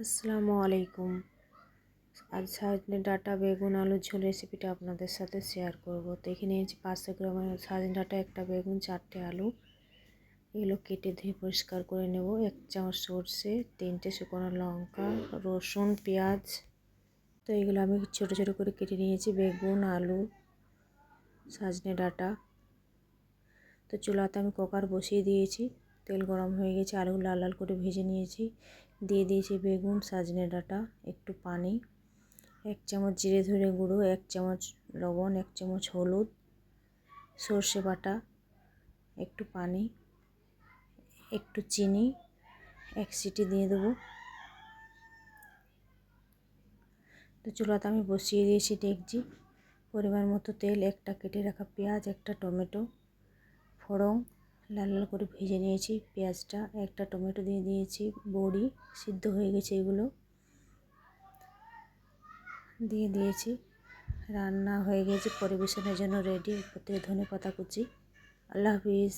আসসালামু আলাইকুম। আজ সজনে ডাঁটা বেগুন আলুর ঝোল রেসিপিটা আপনাদের সাথে শেয়ার করব। তো এখানে নিয়েছি 500 গ্রাম সজনে ডাঁটা, একটা বেগুন, 4টে আলু। এগুলো কেটে ধুয়ে পরিষ্কার করে নেব। 1 চামচ সরষে, 3টে শুকনো লঙ্কা, রসুন, পেঁয়াজ। তো এগুলো আমি ছোট ছোট করে কেটে নিয়েছি। বেগুন, আলু, সজনে ডাঁটা। তো চুলাতে আমি কুকার বসিয়ে দিয়েছি। তেল গরম হয়ে গেছে, আলু লাল লাল করে ভেজে নিয়েছি। দিয়ে দিয়েছি বেগুন, সজনে ডাঁটা, একটু পানি, 1 চামচ জিরে ধরে গুঁড়ো, 1 চামচ লবণ, 1 চামচ হলুদ, সর্ষে বাটা, একটু পানি, একটু চিনি, 1 সিটি দিয়ে দেবো। তো চুলাতে আমি বসিয়ে দিয়েছি ডেকচি। পরিমাণ মতো তেল, একটা কেটে রাখা পেঁয়াজ, একটা টমেটো, ফোড়ন লাল লাল করে ভেজে নিয়েছি। পেঁয়াজটা, একটা টমেটো দিয়ে দিয়েছি, বড়ি সিদ্ধ হয়ে গেছে, এগুলো দিয়ে দিয়েছি। রান্না হয়ে গেছে, পরিবেশনের জন্য রেডি। উপর থেকে ধনেপাতা কুচি। আল্লাহ হাফিজ।